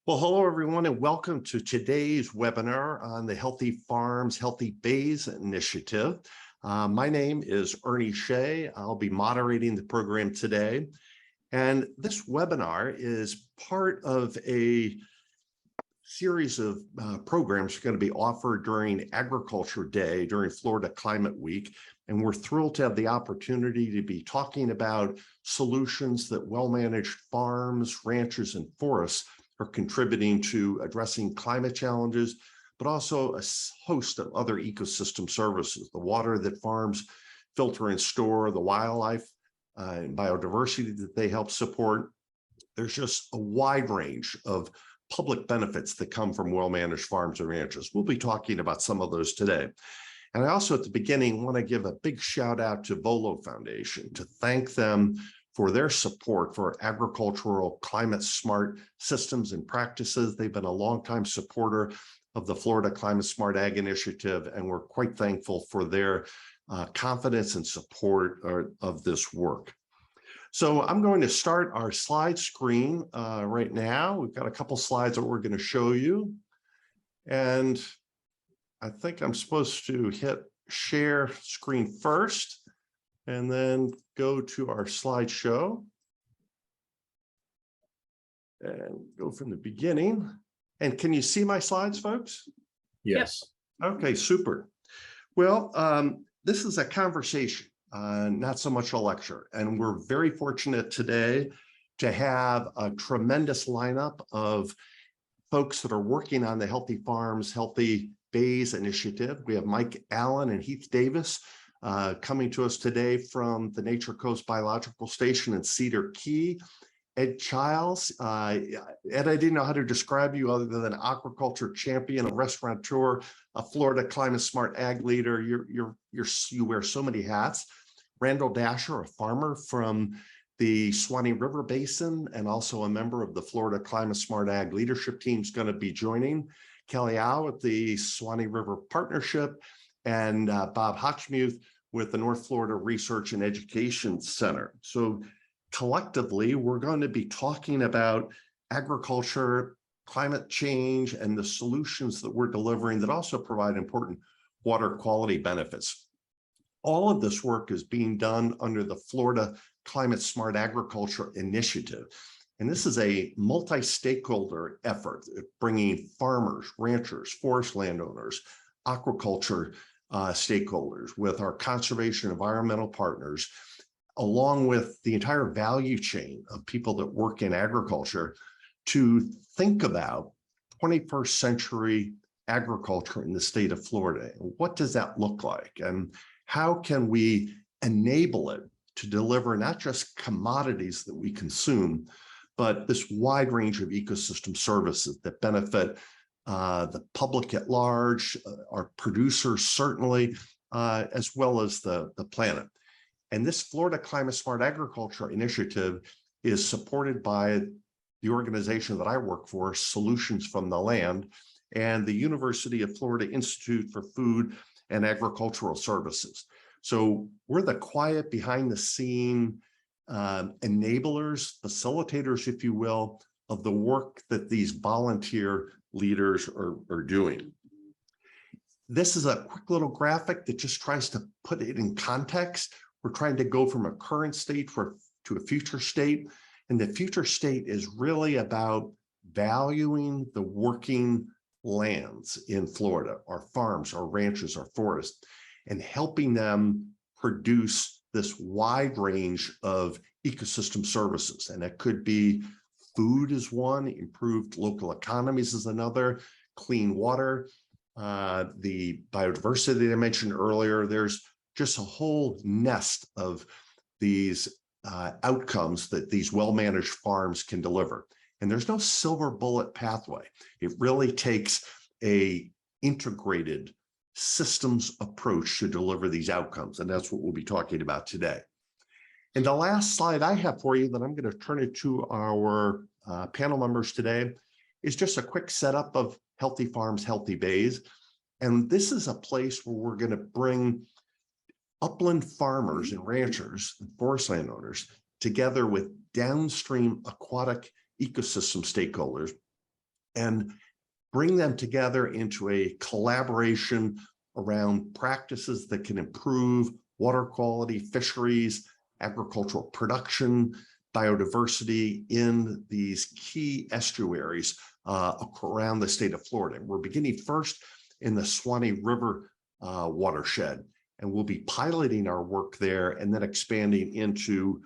Well, hello, everyone, and welcome to today's webinar on the Healthy Farms, Healthy Bays initiative. My name is Ernie Shea. I'll be moderating the program today. And this webinar is part of a series of programs going to be offered during Agriculture Day, during Florida Climate Week. And we're thrilled to have the opportunity to be talking about solutions that well-managed farms, ranches, and forests are contributing to addressing climate challenges, but also a host of other ecosystem services, the water that farms filter and store, the wildlife and biodiversity that they help support. There's just a wide range of public benefits that come from well-managed farms and ranches. We'll be talking about some of those today. And I also, at the beginning, want to give a big shout out to Volo Foundation to thank them for their support for agricultural climate smart systems and practices. They've been a longtime supporter of the Florida Climate Smart Ag Initiative, and we're quite thankful for their confidence and support of this work. So I'm going to start our slide screen right now. We've got a couple slides that we're going to show you. And I think I'm supposed to hit share screen first and then go to our slideshow and go from the beginning. And can you see my slides, folks? Yes. Okay, super. Well, this is a conversation, not so much a lecture. And we're very fortunate today to have a tremendous lineup of folks that are working on the Healthy Farms, Healthy Bays initiative. We have Mike Allen and Heath Davis coming to us today from the Nature Coast Biological Station in Cedar Key. Ed Childs, Ed, I didn't know how to describe you other than an aquaculture champion, a restaurateur, a Florida climate smart ag leader. You wear so many hats. Randall Dasher, a farmer from the Suwannee River Basin and also a member of the Florida Climate Smart Ag leadership team, is going to be joining. Kelly Au at the Suwannee River Partnership, and Bob Hotchmuth with the North Florida Research and Education Center. So collectively, we're going to be talking about agriculture, climate change, and the solutions that we're delivering that also provide important water quality benefits. All of this work is being done under the Florida Climate Smart Agriculture Initiative. And this is a multi-stakeholder effort, bringing farmers, ranchers, forest landowners, aquaculture stakeholders with our conservation environmental partners, along with the entire value chain of people that work in agriculture, to think about 21st century agriculture in the state of Florida. What does that look like? And how can we enable it to deliver not just commodities that we consume, but this wide range of ecosystem services that benefit the public at large, our producers certainly, as well as the planet. And this Florida Climate Smart Agriculture Initiative is supported by the organization that I work for, Solutions from the Land, and the University of Florida Institute for Food and Agricultural Services. So we're the quiet behind the scene enablers, facilitators, if you will, of the work that these volunteer leaders are doing. This is a quick little graphic that just tries to put it in context. We're trying to go from a current state to a future state. And the future state is really about valuing the working lands in Florida, our farms, our ranches, our forests, and helping them produce this wide range of ecosystem services. And it could be food is one, improved local economies is another, clean water, the biodiversity I mentioned earlier. There's just a whole nest of these outcomes that these well-managed farms can deliver. And there's no silver bullet pathway. It really takes a integrated systems approach to deliver these outcomes. And that's what we'll be talking about today. And the last slide I have for you that I'm going to turn it to our panel members today is just a quick setup of Healthy Farms, Healthy Bays. And this is a place where we're going to bring upland farmers and ranchers and forest landowners together with downstream aquatic ecosystem stakeholders and bring them together into a collaboration around practices that can improve water quality, fisheries, agricultural production, biodiversity in these key estuaries around the state of Florida. We're beginning first in the Suwannee River watershed, and we'll be piloting our work there and then expanding into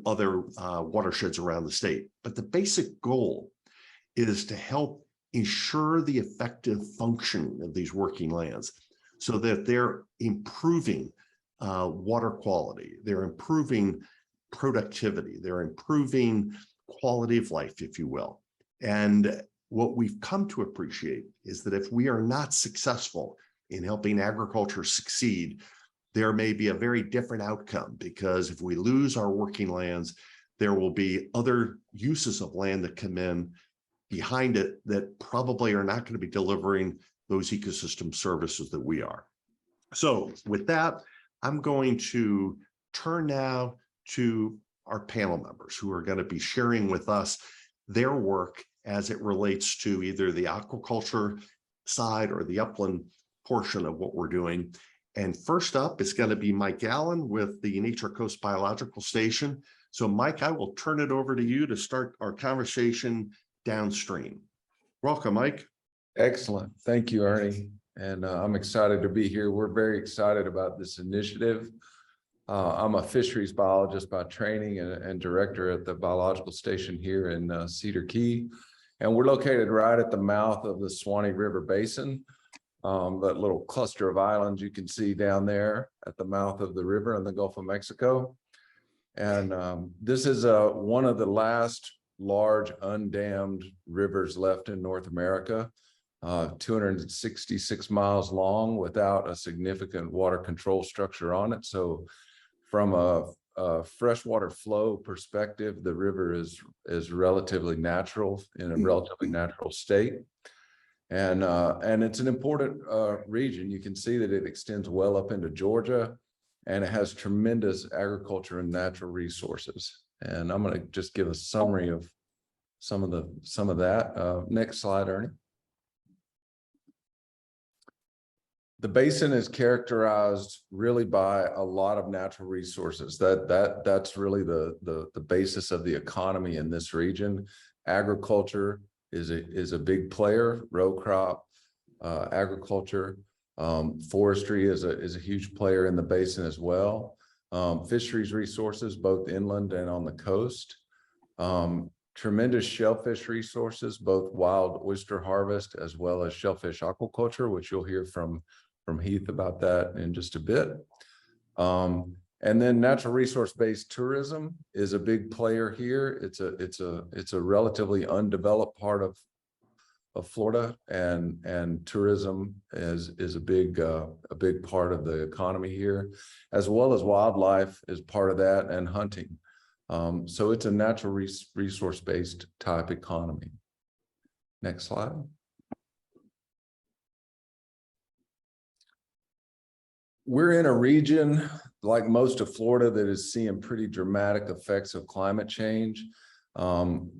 other watersheds around the state. But the basic goal is to help ensure the effective function of these working lands so that they're improving water quality, they're improving productivity, they're improving quality of life, if you will. And what we've come to appreciate is that if we are not successful in helping agriculture succeed, there may be a very different outcome, because if we lose our working lands, there will be other uses of land that come in behind it that probably are not going to be delivering those ecosystem services that we are. So with that, I'm going to turn now to our panel members who are going to be sharing with us their work as it relates to either the aquaculture side or the upland portion of what we're doing. And first up is going to be Mike Allen with the Anitra Coast Biological Station. So Mike, I will turn it over to you to start our conversation downstream. Welcome, Mike. Excellent. Thank you, Ernie. And I'm excited to be here. We're very excited about this initiative. I'm a fisheries biologist by training and director at the biological station here in Cedar Key. And we're located right at the mouth of the Suwannee River Basin. That little cluster of islands you can see down there at the mouth of the river in the Gulf of Mexico. And this is one of the last large undammed rivers left in North America, 266 miles long without a significant water control structure on it. So from a freshwater flow perspective, the river is relatively natural, in a relatively natural state. And it's an important region. You can see that it extends well up into Georgia, and it has tremendous agriculture and natural resources. And I'm going to just give a summary of some of that. Next slide, Ernie. The basin is characterized really by a lot of natural resources. That's really the basis of the economy in this region. Agriculture is a big player. Row crop agriculture, forestry is a huge player in the basin as well. Fisheries resources, both inland and on the coast. Tremendous shellfish resources, both wild oyster harvest as well as shellfish aquaculture, which you'll hear from Heath about that in just a bit. And then natural resource-based tourism is a big player here. It's a relatively undeveloped part of Florida, and tourism is a big part of the economy here, as well as wildlife is part of that, and hunting. So it's a natural resource-based type economy. Next slide. We're in a region, like most of Florida, that is seeing pretty dramatic effects of climate change.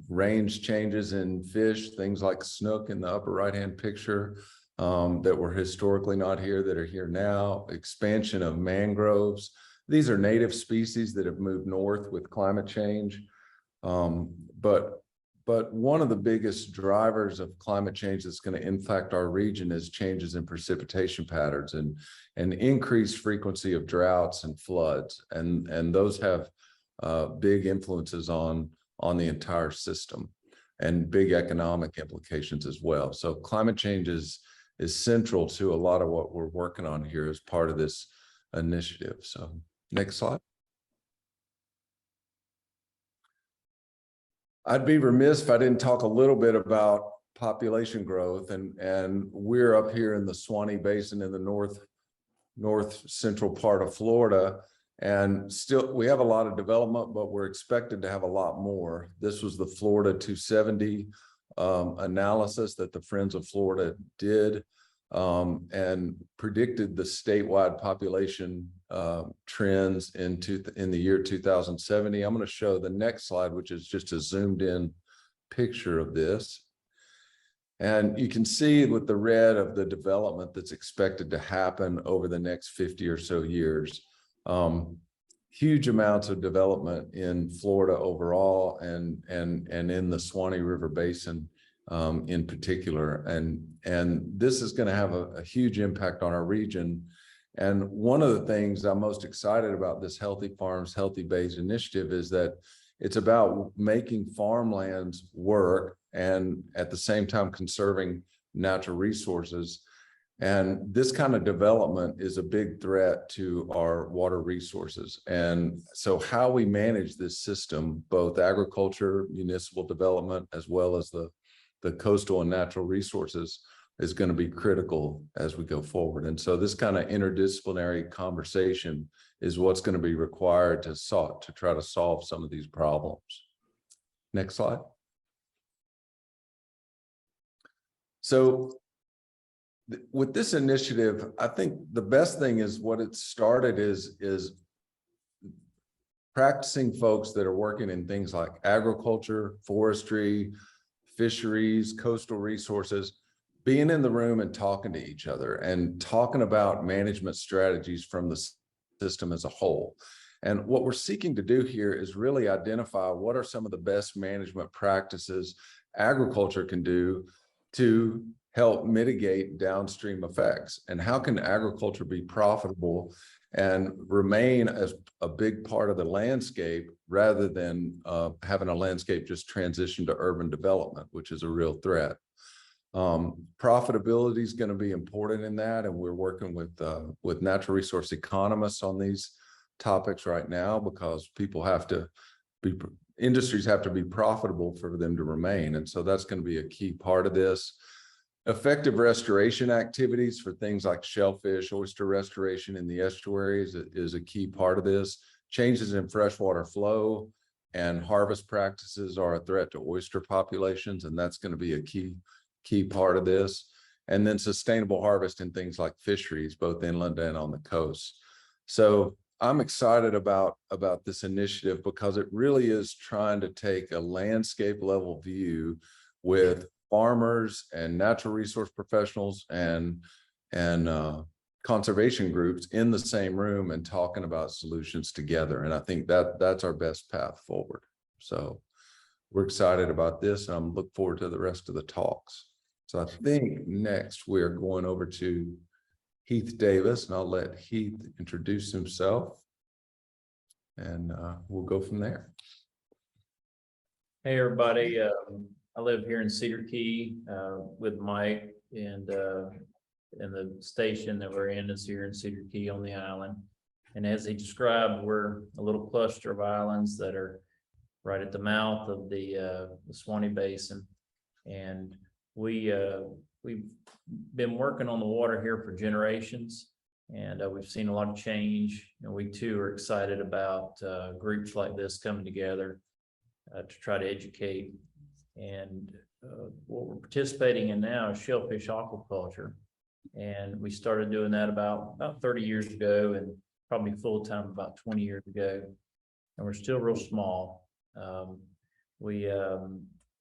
Range changes in fish, things like snook in the upper right-hand picture, that were historically not here, that are here now. Expansion of mangroves. These are native species that have moved north with climate change. But one of the biggest drivers of climate change that's going to impact our region is changes in precipitation patterns and increased frequency of droughts and floods. And those have big influences on the entire system, and big economic implications as well. So climate change is central to a lot of what we're working on here as part of this initiative. So next slide. I'd be remiss if I didn't talk a little bit about population growth, and we're up here in the Swanny Basin in the north central part of Florida, and still we have a lot of development, but we're expected to have a lot more. This was the Florida 270 analysis that the Friends of Florida did, and predicted the statewide population trends in the year 2070. I'm going to show the next slide, which is just a zoomed in picture of this. And you can see with the red of the development that's expected to happen over the next 50 or so years. Huge amounts of development in Florida overall and in the Suwannee River Basin in particular. And this is going to have a huge impact on our region. And one of the things I'm most excited about this Healthy Farms, Healthy Bays initiative is that it's about making farmlands work and at the same time conserving natural resources. And this kind of development is a big threat to our water resources. And so how we manage this system, both agriculture, municipal development, as well as the coastal and natural resources, is going to be critical as we go forward. And so this kind of interdisciplinary conversation is what's going to be required to try to solve some of these problems. Next slide. So with this initiative, I think the best thing is what it started is practicing folks that are working in things like agriculture, forestry, fisheries, coastal resources, being in the room and talking to each other and talking about management strategies from the system as a whole. And what we're seeking to do here is really identify what are some of the best management practices agriculture can do to help mitigate downstream effects, and how can agriculture be profitable and remain as a big part of the landscape rather than having a landscape just transition to urban development, which is a real threat. Profitability is going to be important in that, and we're working with natural resource economists on these topics right now, because industries have to be profitable for them to remain, and so that's going to be a key part of this. Effective restoration activities for things like shellfish, oyster restoration in the estuaries is a key part of this. Changes in freshwater flow and harvest practices are a threat to oyster populations, and that's going to be a key part of this. And then sustainable harvest in things like fisheries, both inland and on the coast. So I'm excited about this initiative because it really is trying to take a landscape level view with farmers and natural resource professionals and conservation groups in the same room and talking about solutions together. And I think that's our best path forward. So we're excited about this, and I'm looking forward to the rest of the talks. So I think next we're going over to Heath Davis, and I'll let Heath introduce himself, and we'll go from there. Hey everybody, I live here in Cedar Key with Mike, and the station that we're in is here in Cedar Key on the island. And as he described, we're a little cluster of islands that are right at the mouth of the Swanny Basin. And we've been working on the water here for generations, and we've seen a lot of change. And we too are excited about groups like this coming together to try to educate. And what we're participating in now is shellfish aquaculture. And we started doing that about 30 years ago, and probably full-time about 20 years ago. And we're still real small.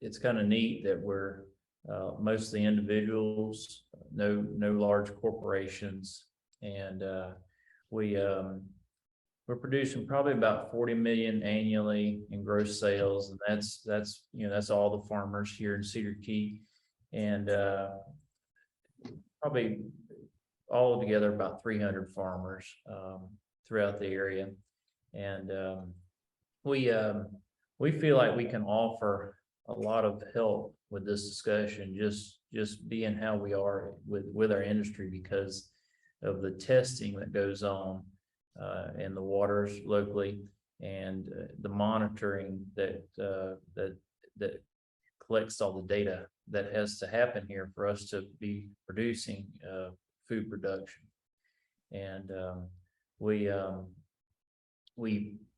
It's kind of neat that we're mostly individuals, no large corporations. And we're producing probably about 40 million annually in gross sales, and that's all the farmers here in Cedar Key, and probably all together about 300 farmers throughout the area. And we feel like we can offer a lot of help with this discussion, just being how we are with our industry, because of the testing that goes on in the waters locally, and the monitoring that collects all the data that has to happen here for us to be producing food production. And we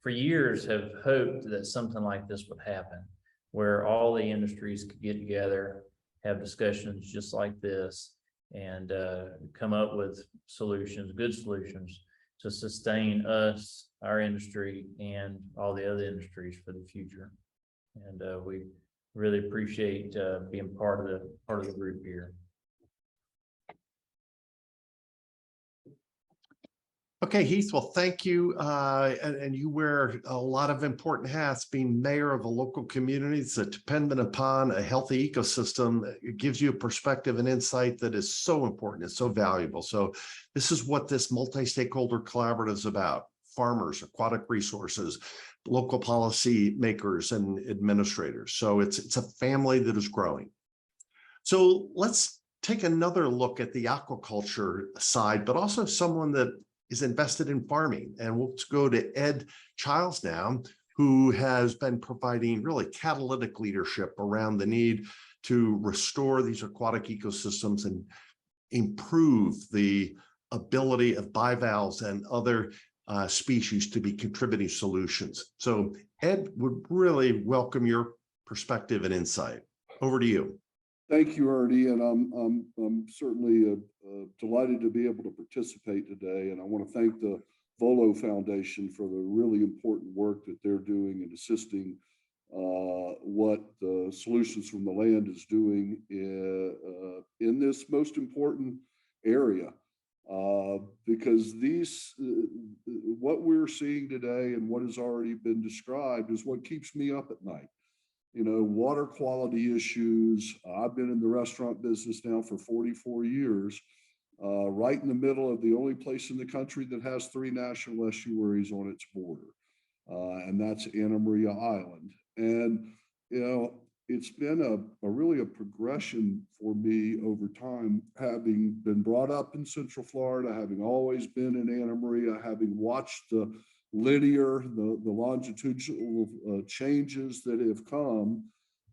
for years have hoped that something like this would happen, where all the industries could get together, have discussions just like this, and come up with solutions, good solutions, to sustain us, our industry, and all the other industries for the future. And really appreciate being part of the group here. Okay, Heath, well, thank you. And you wear a lot of important hats, being mayor of a local community that's dependent upon a healthy ecosystem. It gives you a perspective and insight that is so important. It's so valuable. So this is what this multi-stakeholder collaborative is about: farmers, aquatic resources, local policy makers, and administrators. So it's a family that is growing. So let's take another look at the aquaculture side, but also someone that is invested in farming. And we'll go to Ed Childs now, who has been providing really catalytic leadership around the need to restore these aquatic ecosystems and improve the ability of bivalves and other species to be contributing solutions. So Ed, would really welcome your perspective and insight. Over to you. Thank you, Ernie, and I'm certainly delighted to be able to participate today. And I want to thank the Volo Foundation for the really important work that they're doing in assisting what the Solutions from the Land is doing in this most important area. Because what we're seeing today and what has already been described is what keeps me up at night. You know, water quality issues. I've been in the restaurant business now for 44 years, right in the middle of the only place in the country that has 3 national estuaries on its border, and that's Anna Maria Island. And, you know, it's been really a progression for me over time, having been brought up in Central Florida, having always been in Anna Maria, having watched the linear, the longitudinal changes that have come,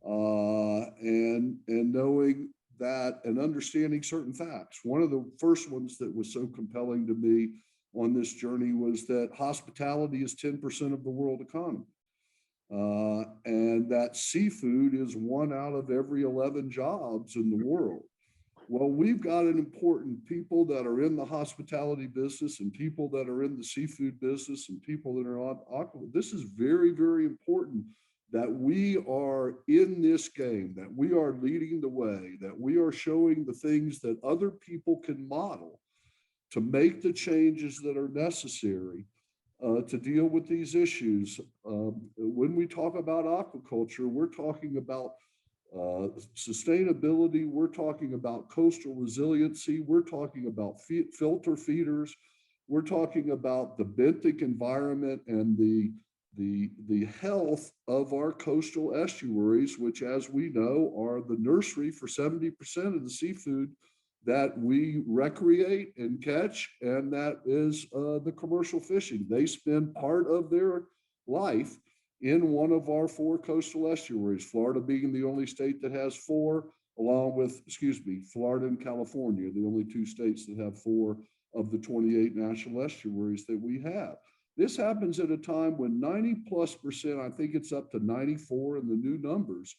and knowing that and understanding certain facts. One of the first ones that was so compelling to me on this journey was that hospitality is 10% of the world economy. And that seafood is 1 out of every 11 jobs in the world. Well, we've got an important people that are in the hospitality business and people that are in the seafood business and people that are on aqua. This is very, very important that we are in this game, that we are leading the way, that we are showing the things that other people can model to make the changes that are necessary to deal with these issues. When we talk about aquaculture, we're talking about sustainability, we're talking about coastal resiliency, we're talking about filter feeders, we're talking about the benthic environment and the health of our coastal estuaries, which, as we know, are the nursery for 70% of the seafood that we recreate and catch, and that is the commercial fishing. They spend part of their life in one of our 4 coastal estuaries, Florida being the only state that has 4, along with, Florida and California, the only 2 states that have 4 of the 28 national estuaries that we have. This happens at a time when 90+%, I think it's up to 94 in the new numbers,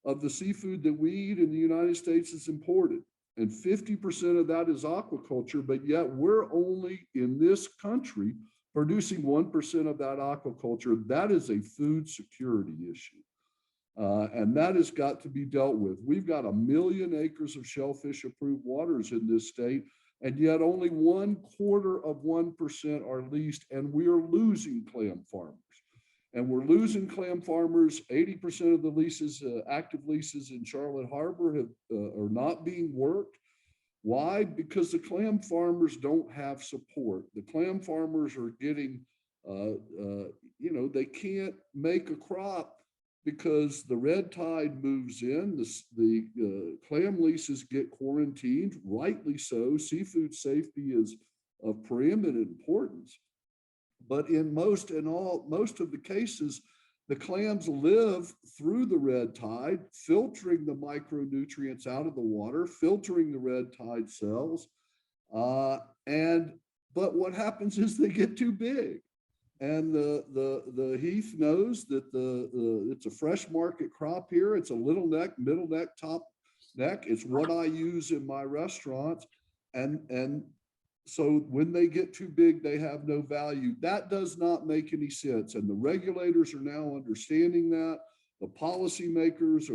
of the seafood that we eat in the United States is imported. And 50% of that is aquaculture, but yet we're only in this country producing 1% of that aquaculture. That is a food security issue. And that has got to be dealt with. We've got 1 million acres of shellfish approved waters in this state, and yet only 1/4% are leased, and we are losing clam farmers. And we're losing clam farmers. 80% of the leases, active leases in Charlotte Harbor are not being worked. Why? Because the clam farmers don't have support. The clam farmers are getting, they can't make a crop because the red tide moves in, the clam leases get quarantined, rightly so. Seafood safety is of preeminent importance. But in most of the cases, the clams live through the red tide, filtering the micronutrients out of the water, filtering the red tide cells. But what happens is they get too big. And the Heath knows that it's a fresh market crop here. It's a little neck, middle neck, top neck. It's what I use in my restaurants. And so when they get too big, they have no value. That does not make any sense. And the regulators are now understanding that. The policymakers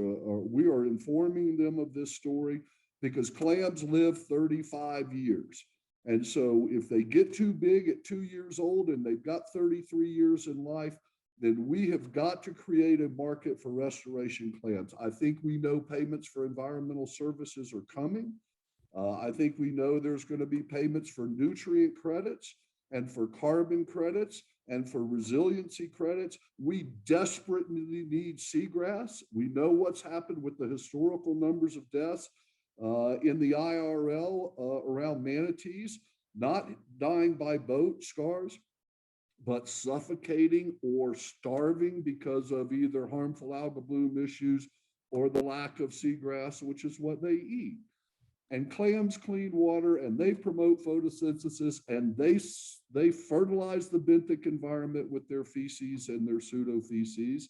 we are informing them of this story because clams live 35 years. And so if they get too big at 2 years old and they've got 33 years in life, then we have got to create a market for restoration clams. I think we know payments for environmental services are coming. I think we know there's going to be payments for nutrient credits and for carbon credits and for resiliency credits. We desperately need seagrass. We know what's happened with the historical numbers of deaths in the IRL around manatees, not dying by boat scars, but suffocating or starving because of either harmful algal bloom issues or the lack of seagrass, which is what they eat. And clams clean water, and they promote photosynthesis, and they fertilize the benthic environment with their feces and their pseudo feces,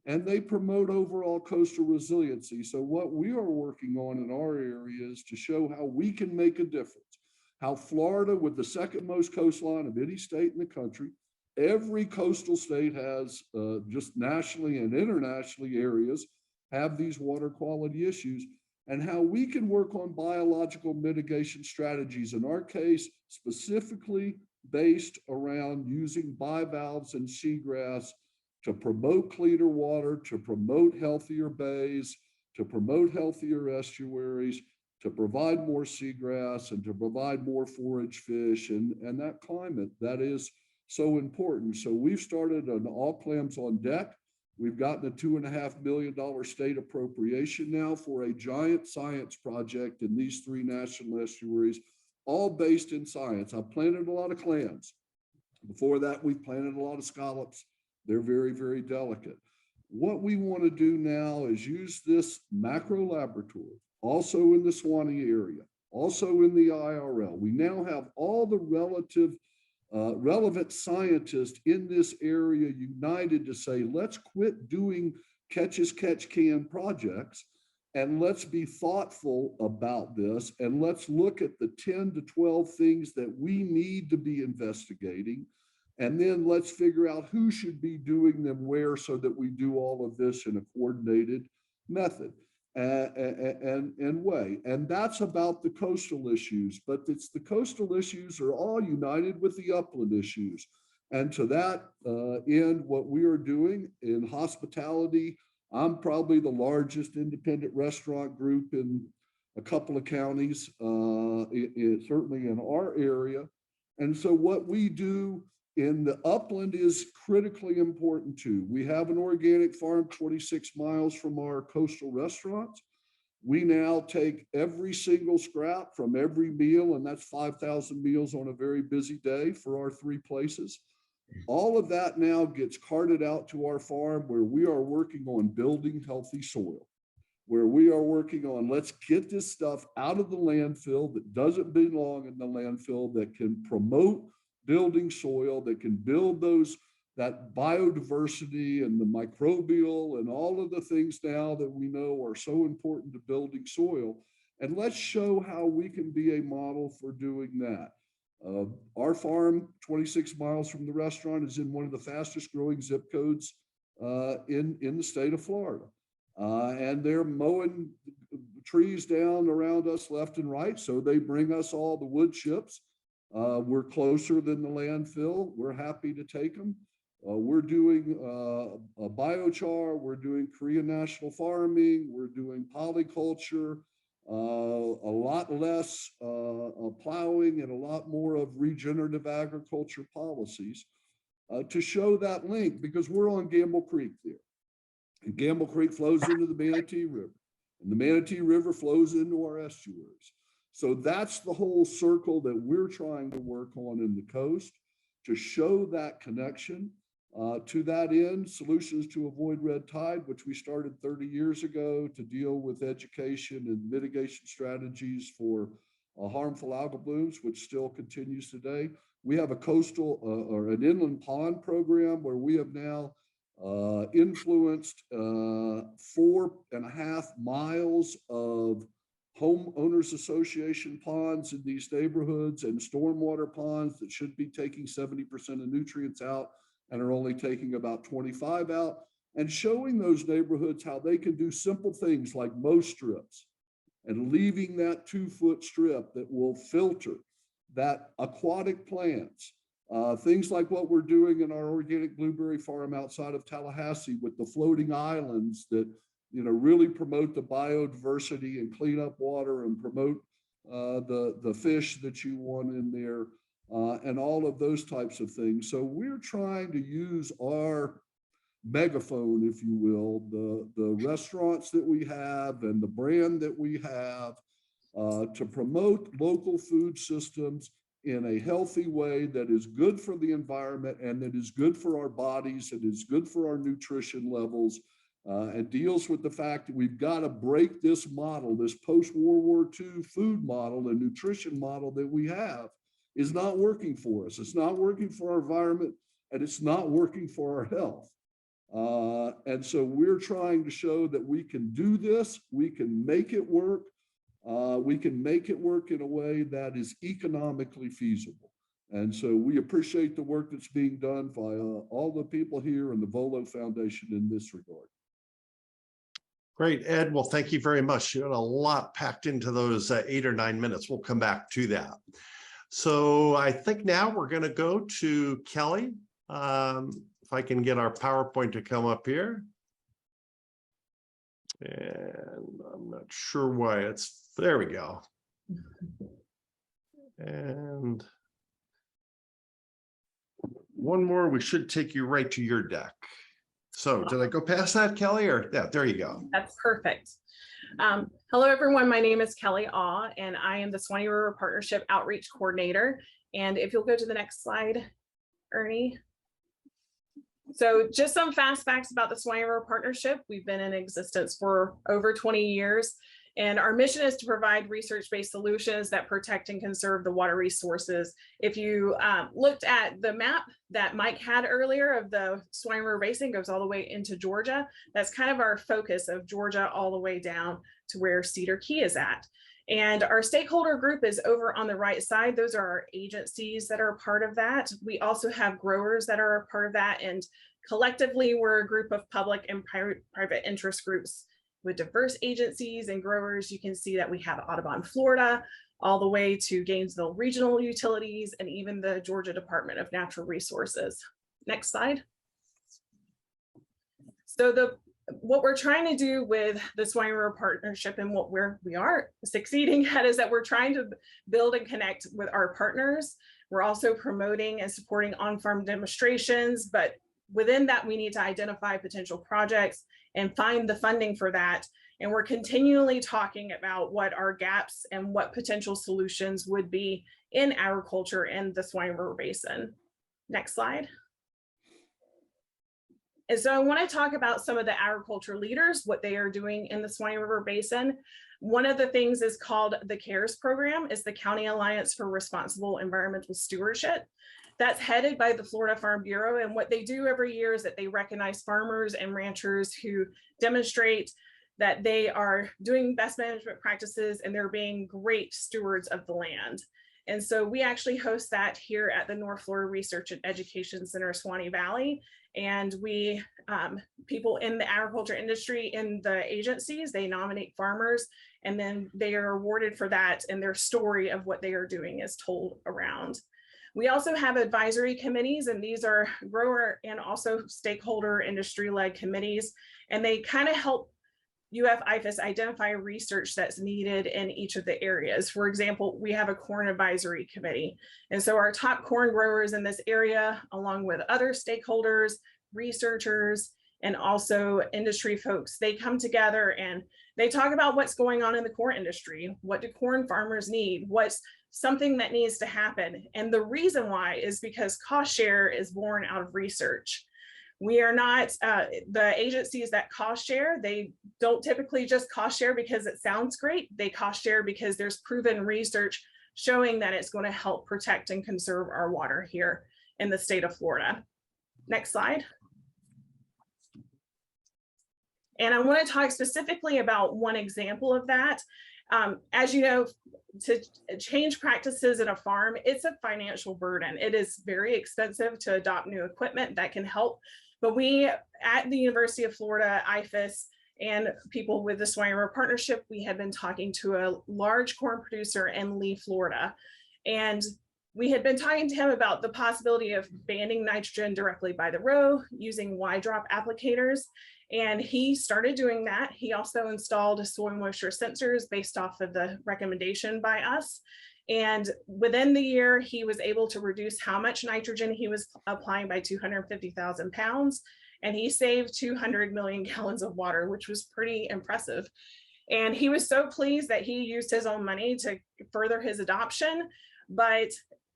and they promote overall coastal resiliency. So what we are working on in our area is to show how we can make a difference, how Florida, with the second most coastline of any state in the country, every coastal state has just nationally and internationally areas have these water quality issues, and how we can work on biological mitigation strategies, in our case, specifically based around using bivalves and seagrass to promote cleaner water, to promote healthier bays, to promote healthier estuaries, to provide more seagrass, and to provide more forage fish, and that climate that is so important. So we've started an all clams on deck. We've gotten a $2.5 million state appropriation now for a giant science project in these 3 national estuaries, all based in science. I've planted a lot of clams. Before that, we've planted a lot of scallops. They're very, very delicate. What we want to do now is use this macro laboratory, also in the Swanny area, also in the IRL. We now have all the relevant scientists in this area united to say, let's quit doing catch as catch can projects, and let's be thoughtful about this, and let's look at the 10 to 12 things that we need to be investigating, and then let's figure out who should be doing them where, so that we do all of this in a coordinated method and way. And that's about the coastal issues, but it's the coastal issues are all united with the upland issues. And to that end, what we are doing in hospitality, I'm probably the largest independent restaurant group in a couple of counties, certainly in our area. And so what we do in the upland is critically important too. We have an organic farm 26 miles from our coastal restaurants. We now take every single scrap from every meal, and that's 5,000 meals on a very busy day for our 3 places. All of that now gets carted out to our farm, where we are working on building healthy soil, where we are working on, let's get this stuff out of the landfill that doesn't belong in the landfill, that can promote building soil, that can build that biodiversity and the microbial and all of the things now that we know are so important to building soil. And let's show how we can be a model for doing that. Our farm, 26 miles from the restaurant, is in one of the fastest growing zip codes in the state of Florida. And they're mowing trees down around us left and right. So they bring us all the wood chips. We're closer than the landfill. We're happy to take them. We're doing a biochar. We're doing Korean national farming. We're doing polyculture, a lot less plowing, and a lot more of regenerative agriculture policies to show that link, because we're on Gamble Creek there. And Gamble Creek flows into the Manatee River, and the Manatee River flows into our estuaries. So that's the whole circle that we're trying to work on in the coast, to show that connection. To that end, Solutions to Avoid Red Tide, which we started 30 years ago to deal with education and mitigation strategies for harmful algal blooms, which still continues today. We have a coastal or an inland pond program where we have now influenced 4.5 miles of homeowners association ponds in these neighborhoods, and stormwater ponds that should be taking 70% of nutrients out and are only taking about 25 out. and showing those neighborhoods how they can do simple things like mow strips and leaving that 2-foot strip that will filter, that aquatic plants, things like what we're doing in our organic blueberry farm outside of Tallahassee with the floating islands that, you know, really promote the biodiversity and clean up water and promote the fish that you want in there, and all of those types of things. So we're trying to use our megaphone, if you will, the restaurants that we have and the brand that we have, to promote local food systems in a healthy way that is good for the environment and that is good for our bodies, and is good for our nutrition levels, and deals with the fact that we've got to break this model, this post-World War II food model and nutrition model that we have is not working for us. It's not working for our environment, and it's not working for our health. And so we're trying to show that we can do this, we can make it work, we can make it work in a way that is economically feasible. And so we appreciate the work that's being done by all the people here and the Volo Foundation in this regard. Great, Ed. Well, thank you very much. You had a lot packed into those 8 or 9 minutes. We'll come back to that. So I think now we're going to go to Kelly. If I can get our PowerPoint to come up here. And I'm not sure why it's, there we go. And one more, we should take you right to your deck. So did I go past that, Kelly, or yeah, there you go. That's perfect. Hello, everyone. My name is Kelly Awe, and I am the Suwannee River Partnership Outreach Coordinator. And if you'll go to the next slide, Ernie. So just some fast facts about the Suwannee River Partnership. We've been in existence for over 20 years, and our mission is to provide research-based solutions that protect and conserve the water resources. If you looked at the map that Mike had earlier of the Suwannee River Basin, goes all the way into Georgia. That's kind of our focus, of Georgia all the way down to where Cedar Key is at. And our stakeholder group is over on the right side. Those are our agencies that are a part of that. We also have growers that are a part of that. And collectively, we're a group of public and private interest groups with diverse agencies and growers. You can see that we have Audubon, Florida, all the way to Gainesville Regional Utilities, and even the Georgia Department of Natural Resources. Next slide. So what we're trying to do with the Suwannee River Partnership, and what we are succeeding at, is that we're trying to build and connect with our partners. We're also promoting and supporting on-farm demonstrations, but within that, we need to identify potential projects and find the funding for that. And we're continually talking about what our gaps and what potential solutions would be in agriculture in the Suwannee River Basin. Next slide. And so I want to talk about some of the agriculture leaders, what they are doing in the Suwannee River Basin. One of the things is called the CARES program, is the County Alliance for Responsible Environmental Stewardship. That's headed by the Florida Farm Bureau. And what they do every year is that they recognize farmers and ranchers who demonstrate that they are doing best management practices and they're being great stewards of the land. And so we actually host that here at the North Florida Research and Education Center, Swanee Valley. And we, people in the agriculture industry, in the agencies, they nominate farmers, and then they are awarded for that, and their story of what they are doing is told around. We also have advisory committees, and these are grower and also stakeholder industry-led committees, and they kind of help UF-IFAS identify research that's needed in each of the areas. For example, we have a corn advisory committee. And so our top corn growers in this area, along with other stakeholders, researchers, and also industry folks, they come together and they talk about what's going on in the corn industry. What do corn farmers need? What's something that needs to happen? And the reason why is because cost share is born out of research. We are not, the agencies that cost share, they don't typically just cost share because it sounds great. They cost share because there's proven research showing that it's going to help protect and conserve our water here in the state of Florida. Next slide. And I want to talk specifically about one example of that. As you know, to change practices in a farm, it's a financial burden. It is very expensive to adopt new equipment that can help. But we at the University of Florida, IFAS, and people with the Suwannee River Partnership, we had been talking to a large corn producer in Lee, Florida. And we had been talking to him about the possibility of banning nitrogen directly by the row using Y-drop applicators. And he started doing that. He also installed soil moisture sensors based off of the recommendation by us. And within the year, he was able to reduce how much nitrogen he was applying by 250,000 pounds. And he saved 200 million gallons of water, which was pretty impressive. And he was so pleased that he used his own money to further his adoption. But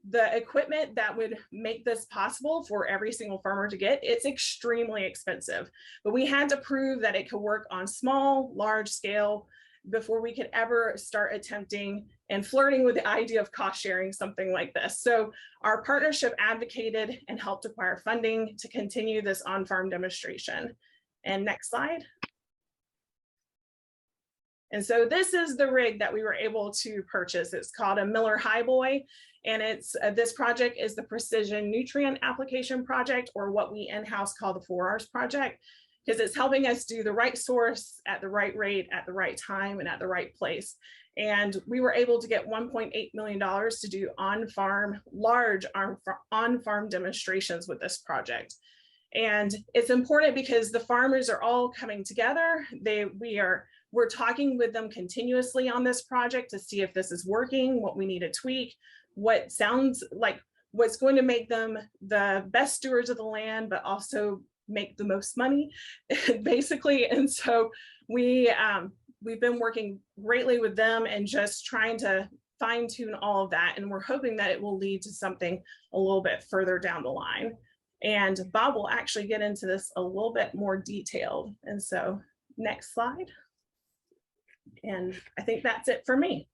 the equipment that would make this possible for every single farmer to get, it's extremely expensive. But we had to prove that it could work on small, large scale before we could ever start attempting and flirting with the idea of cost sharing something like this. So our partnership advocated and helped acquire funding to continue this on-farm demonstration. And next slide. And so this is the rig that we were able to purchase. It's called a Miller Highboy. And it's this project is the Precision Nutrient Application Project, or what we in-house call the 4Rs project, because it's helping us do the right source at the right rate, at the right time, and at the right place. And we were able to get $1.8 million to do on-farm, large on-farm demonstrations with this project. And it's important because the farmers are all coming together. We're talking with them continuously on this project to see if this is working, what we need to tweak, what sounds like what's going to make them the best stewards of the land, but also make the most money, basically. And so we've been working greatly with them and just trying to fine tune all of that. And we're hoping that it will lead to something a little bit further down the line. And Bob will actually get into this a little bit more detailed. And so next slide. And I think that's it for me.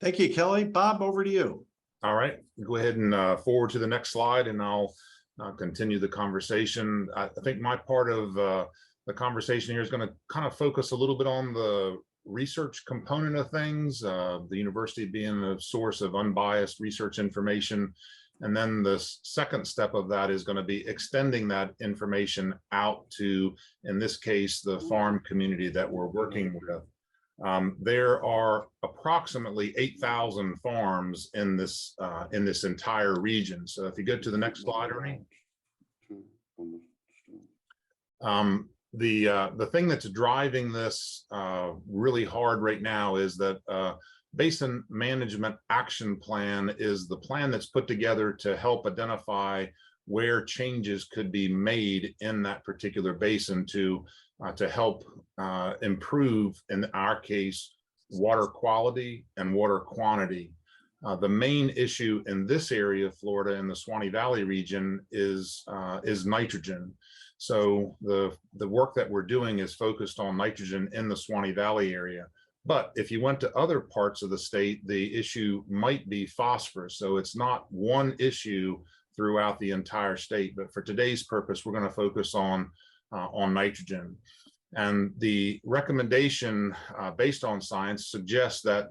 Thank you, Kelly. Bob, over to you. All right, go ahead and forward to the next slide, and I'll continue the conversation. I think my part of the conversation here is going to kind of focus a little bit on the research component of things, the university being the source of unbiased research information. And then the second step of that is going to be extending that information out to, in this case, the farm community that we're working with. There are approximately 8,000 farms in this entire region. So if you go to the next slide, Ernie. The thing that's driving this really hard right now is that Basin Management Action Plan is the plan that's put together to help identify where changes could be made in that particular basin to help improve, in our case, water quality and water quantity. The main issue in this area of Florida, in the Swanny Valley region, is nitrogen. So the work that we're doing is focused on nitrogen in the Swanny Valley area. But if you went to other parts of the state, the issue might be phosphorus. So it's not one issue throughout the entire state. But for today's purpose, we're going to focus on nitrogen. And the recommendation based on science suggests that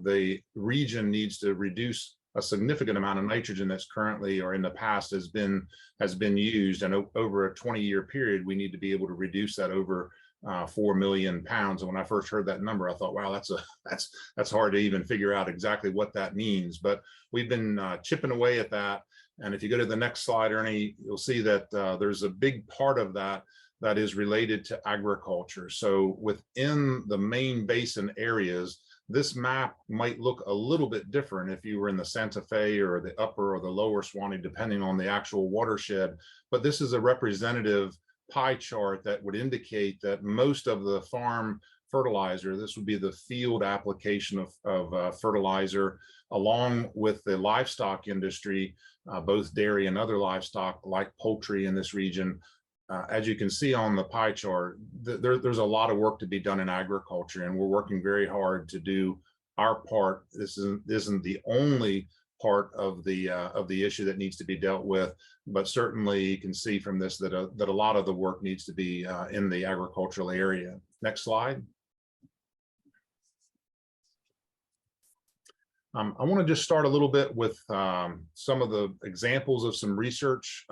the region needs to reduce a significant amount of nitrogen that's currently, or in the past, has been used. And over a 20-year period, we need to be able to reduce that over 4 million pounds. And when I first heard that number, I thought, wow, that's hard to even figure out exactly what that means. But we've been chipping away at that. And if you go to the next slide, Ernie, you'll see that there's a big part of that is related to agriculture. So within the main basin areas, this map might look a little bit different if you were in the Santa Fe or the upper or the lower Swanny, depending on the actual watershed. But this is a representative pie chart that would indicate that most of the farm fertilizer, this would be the field application of fertilizer, along with the livestock industry, both dairy and other livestock like poultry in this region. As you can see on the pie chart, there's a lot of work to be done in agriculture, and we're working very hard to do our part. This isn't the only part of the issue that needs to be dealt with, but certainly you can see from this that a lot of the work needs to be in the agricultural area. Next slide. I want to just start a little bit with some of the examples of some research.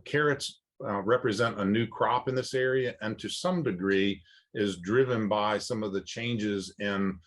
Carrots represent a new crop in this area, and to some degree is driven by some of the changes in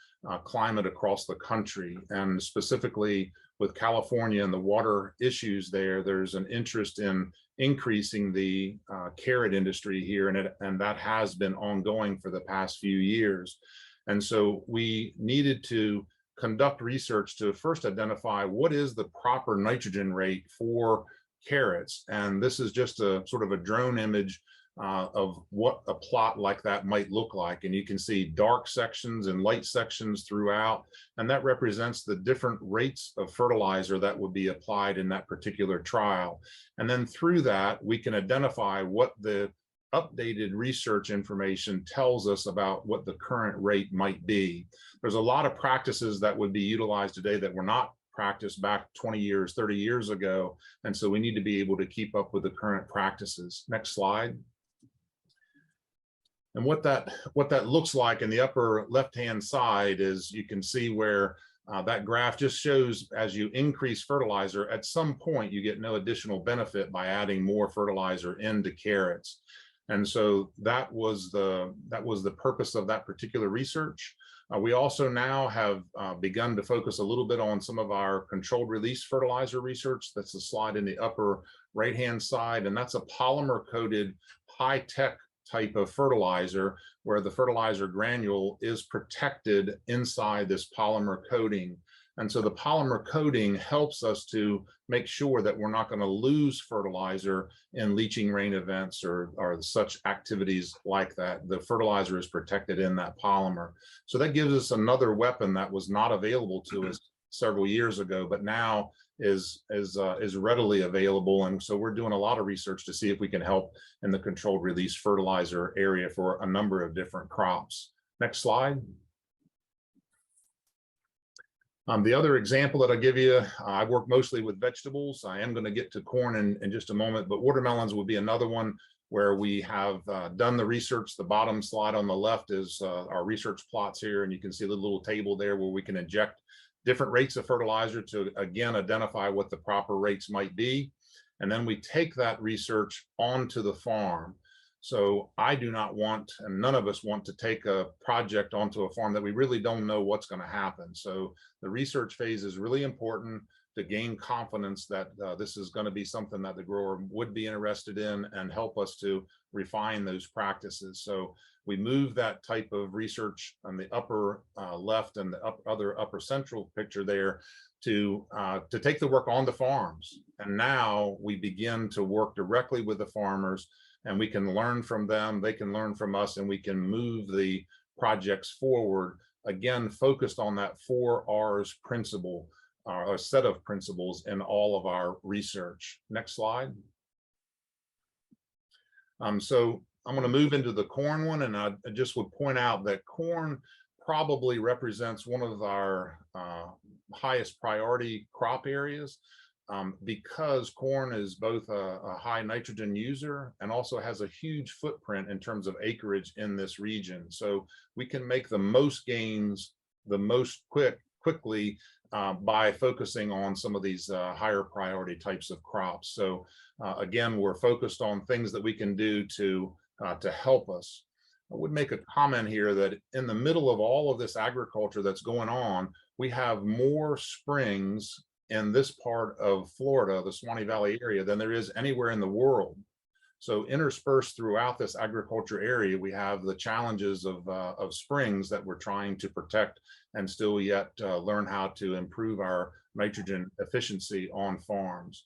climate across the country, and specifically with California and the water issues there. There's an interest in increasing the carrot industry here, and that has been ongoing for the past few years. And so we needed to conduct research to first identify what is the proper nitrogen rate for carrots. And this is just a sort of a drone image of what a plot like that might look like. And you can see dark sections and light sections throughout, and that represents the different rates of fertilizer that would be applied in that particular trial. And then through that, we can identify what the updated research information tells us about what the current rate might be. There's a lot of practices that would be utilized today that were not practiced back 20 years, 30 years ago. And so we need to be able to keep up with the current practices. Next slide. And what that looks like in the upper left-hand side is you can see where that graph just shows as you increase fertilizer, at some point you get no additional benefit by adding more fertilizer into carrots. And so that was the purpose of that particular research. We also now have begun to focus a little bit on some of our controlled release fertilizer research. That's the slide in the upper right-hand side, and that's a polymer-coated high-tech type of fertilizer where the fertilizer granule is protected inside this polymer coating. And so the polymer coating helps us to make sure that we're not going to lose fertilizer in leaching rain events or such activities like that. The fertilizer is protected in that polymer. So that gives us another weapon that was not available to us several years ago, but now is readily available. And so we're doing a lot of research to see if we can help in the controlled release fertilizer area for a number of different crops. Next slide. The other example that I'll give you, I work mostly with vegetables. I am going to get to corn in just a moment, but watermelons would be another one where we have done the research. The bottom slide on the left is our research plots here, and you can see the little table there where we can inject different rates of fertilizer to, again, identify what the proper rates might be. And then we take that research onto the farm. So I do not want, and none of us want to take a project onto a farm that we really don't know what's going to happen. So the research phase is really important to gain confidence that this is going to be something that the grower would be interested in and help us to refine those practices. So we move that type of research on the upper left and the other upper central picture there to take the work on the farms. And now we begin to work directly with the farmers, and we can learn from them, they can learn from us, and we can move the projects forward, again, focused on that 4 R's principle, a set of principles in all of our research. Next slide. So I'm going to move into the corn one, and I just would point out that corn probably represents one of our highest priority crop areas. Because corn is both a high nitrogen user and also has a huge footprint in terms of acreage in this region. So we can make the most gains the most quickly by focusing on some of these higher priority types of crops. So again, we're focused on things that we can do to help us. I would make a comment here that in the middle of all of this agriculture that's going on, we have more springs in this part of Florida, the Swanee Valley area, than there is anywhere in the world. So interspersed throughout this agriculture area, we have the challenges of springs that we're trying to protect and still yet learn how to improve our nitrogen efficiency on farms.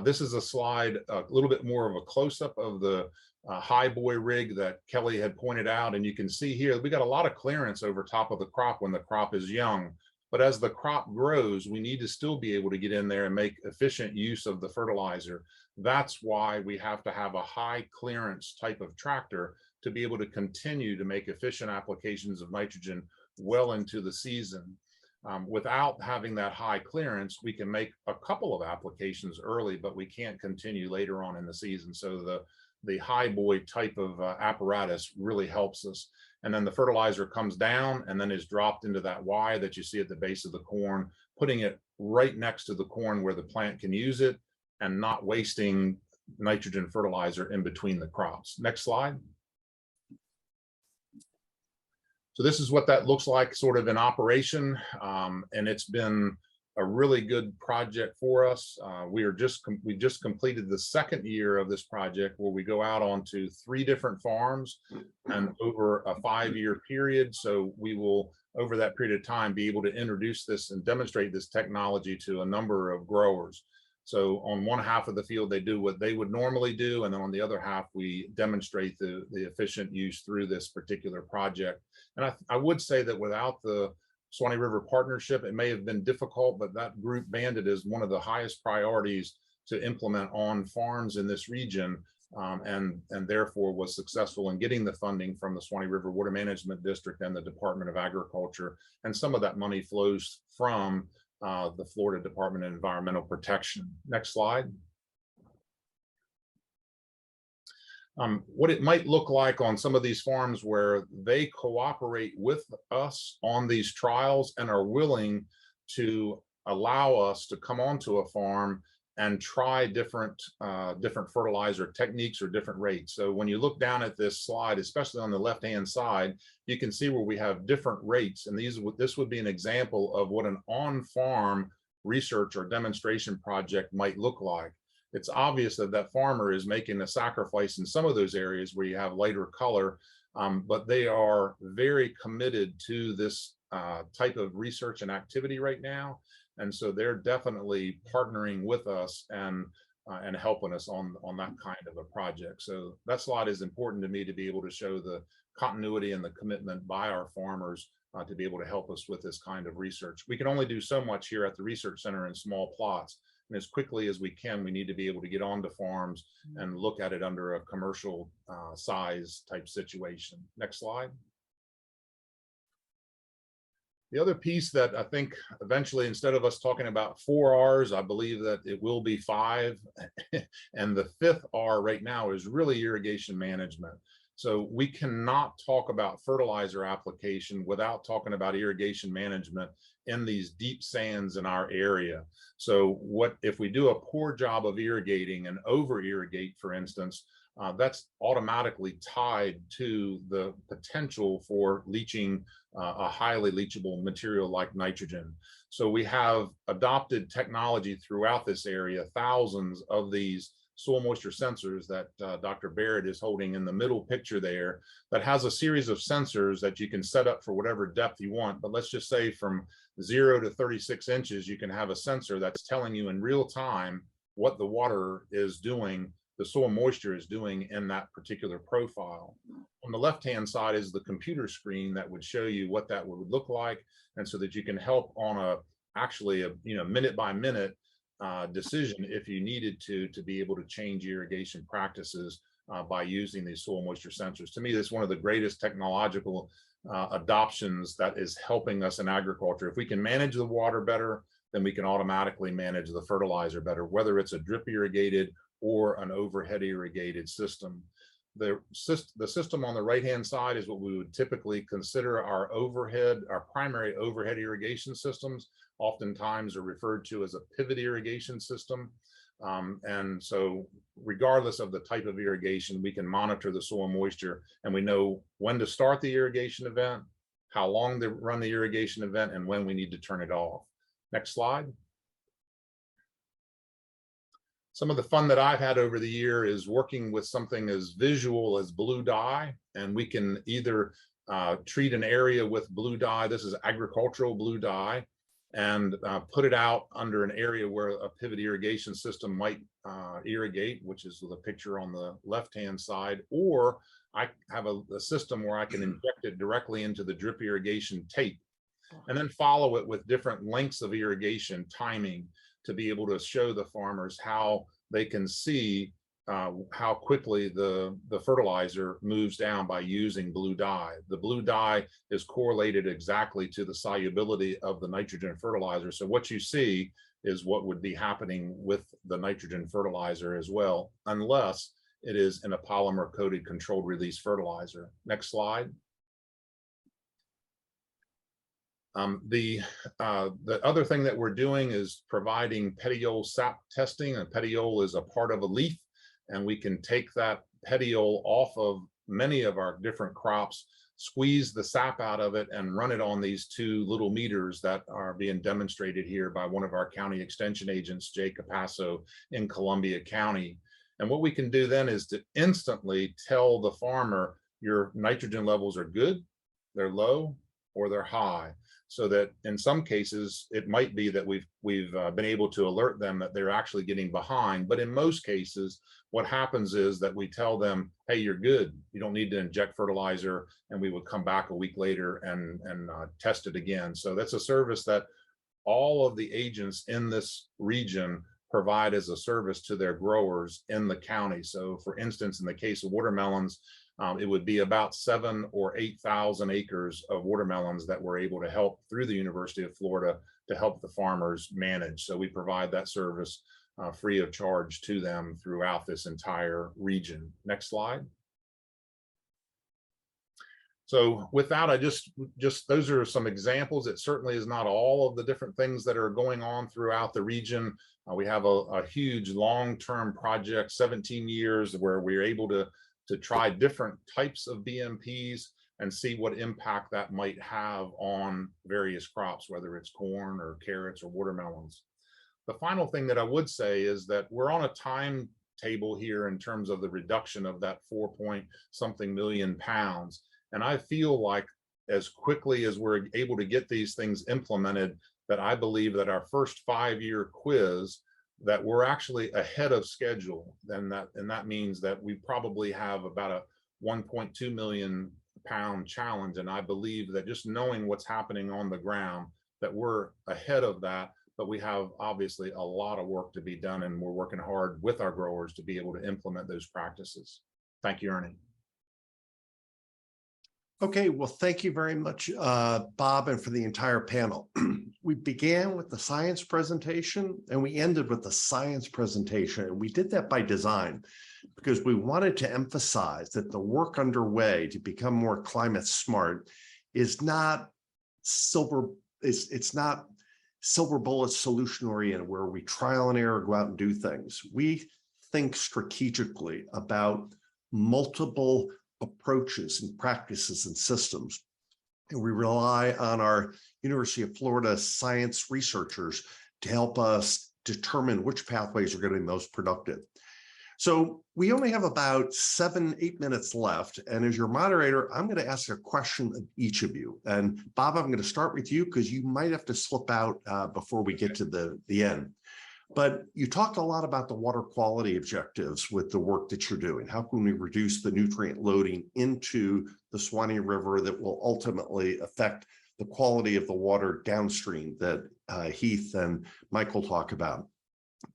This is a slide, a little bit more of a close-up of the high boy rig that Kelly had pointed out. And you can see here, we got a lot of clearance over top of the crop when the crop is young. But as the crop grows, we need to still be able to get in there and make efficient use of the fertilizer. That's why we have to have a high clearance type of tractor to be able to continue to make efficient applications of nitrogen well into the season. Without having that high clearance, we can make a couple of applications early, but we can't continue later on in the season. So the high boy type of apparatus really helps us. And then the fertilizer comes down and then is dropped into that Y that you see at the base of the corn, putting it right next to the corn where the plant can use it and not wasting nitrogen fertilizer in between the crops. Next slide. So this is what that looks like sort of in operation. And it's been a really good project for us. We just completed the second year of this project where we go out onto 3 different farms and over a 5-year period. So we will, over that period of time, be able to introduce this and demonstrate this technology to a number of growers. So on one half of the field, they do what they would normally do. And then on the other half, we demonstrate the efficient use through this particular project. And I would say that without the Suwannee River partnership, it may have been difficult, but that group banded as one of the highest priorities to implement on farms in this region, and therefore was successful in getting the funding from the Suwannee River Water Management District and the Department of Agriculture. And some of that money flows from the Florida Department of Environmental Protection. Next slide. What it might look like on some of these farms where they cooperate with us on these trials and are willing to allow us to come onto a farm and try different fertilizer techniques or different rates. So when you look down at this slide, especially on the left-hand side, you can see where we have different rates. And this would be an example of what an on-farm research or demonstration project might look like. It's obvious that that farmer is making a sacrifice in some of those areas where you have lighter color, but they are very committed to this type of research and activity right now. And so they're definitely partnering with us and helping us on that kind of a project. So that slide is important to me to be able to show the continuity and the commitment by our farmers to be able to help us with this kind of research. We can only do so much here at the research center in small plots. And as quickly as we can, we need to be able to get onto farms and look at it under a commercial size type situation. Next slide. The other piece that I think eventually, instead of us talking about 4 R's, I believe that it will be 5. And the 5th R right now is really irrigation management. So we cannot talk about fertilizer application without talking about irrigation management in these deep sands in our area. So what if we do a poor job of irrigating and over irrigate, for instance, that's automatically tied to the potential for leaching a highly leachable material like nitrogen. So we have adopted technology throughout this area, thousands of these soil moisture sensors that Dr. Barrett is holding in the middle picture there, that has a series of sensors that you can set up for whatever depth you want. But let's just say from 0 to 36 inches, you can have a sensor that's telling you in real time what the water is doing, the soil moisture is doing in that particular profile. On the left-hand side is the computer screen that would show you what that would look like. And so that you can help on actually a minute by minute decision if you needed to be able to change irrigation practices by using these soil moisture sensors. To me, that's one of the greatest technological adoptions that is helping us in agriculture. If we can manage the water better, then we can automatically manage the fertilizer better, whether it's a drip irrigated or an overhead irrigated system. The system on the right-hand side is what we would typically consider our primary overhead irrigation systems. Oftentimes are referred to as a pivot irrigation system. And so regardless of the type of irrigation, we can monitor the soil moisture and we know when to start the irrigation event, how long to run the irrigation event, and when we need to turn it off. Next slide. Some of the fun that I've had over the year is working with something as visual as blue dye, and we can either treat an area with blue dye. This is agricultural blue dye, and put it out under an area where a pivot irrigation system might irrigate, which is the picture on the left-hand side, or I have a system where I can inject it directly into the drip irrigation tape and then follow it with different lengths of irrigation timing to be able to show the farmers how they can see how quickly the fertilizer moves down by using blue dye. The blue dye is correlated exactly to the solubility of the nitrogen fertilizer. So what you see is what would be happening with the nitrogen fertilizer as well, unless it is in a polymer coated controlled release fertilizer. Next slide. The other thing that we're doing is providing petiole sap testing, and petiole is a part of a leaf. and we can take that petiole off of many of our different crops, squeeze the sap out of it, and run it on these 2 little meters that are being demonstrated here by one of our county extension agents, Jay Capasso in Columbia County. And what we can do then is to instantly tell the farmer your nitrogen levels are good, they're low, or they're high. So that in some cases, it might be that we've been able to alert them that they're actually getting behind. But in most cases, what happens is that we tell them, hey, you're good. You don't need to inject fertilizer. And we would come back a week later and test it again. So that's a service that all of the agents in this region provide as a service to their growers in the county. So for instance, in the case of watermelons, it would be about 7,000 or 8,000 acres of watermelons that we're able to help through the University of Florida to help the farmers manage. So we provide that service free of charge to them throughout this entire region. Next slide. So with that, I just those are some examples. It certainly is not all of the different things that are going on throughout the region. We have a huge long-term project, 17 years, where we're able to try different types of BMPs and see what impact that might have on various crops, whether it's corn or carrots or watermelons. The final thing that I would say is that we're on a timetable here in terms of the reduction of that 4-point-something million pounds. And I feel like as quickly as we're able to get these things implemented, that I believe that our first 5-year quiz, that we're actually ahead of schedule. And that means that we probably have about a 1.2 million pound challenge. And I believe that just knowing what's happening on the ground, that we're ahead of that, but we have obviously a lot of work to be done, and we're working hard with our growers to be able to implement those practices. Thank you, Ernie. Okay, well, thank you very much, Bob, and for the entire panel. We began with the science presentation and we ended with the science presentation. And we did that by design because we wanted to emphasize that the work underway to become more climate smart is not it's not silver bullet solution oriented where we trial and error, go out and do things. We think strategically about multiple approaches and practices and systems. And we rely on our University of Florida science researchers to help us determine which pathways are going to be most productive. So we only have about 7-8 minutes left. And as your moderator, I'm going to ask a question of each of you. And Bob, I'm going to start with you because you might have to slip out before we get to the end. But you talked a lot about the water quality objectives with the work that you're doing. How can we reduce the nutrient loading into the Suwannee River that will ultimately affect the quality of the water downstream that Heath and Michael talk about?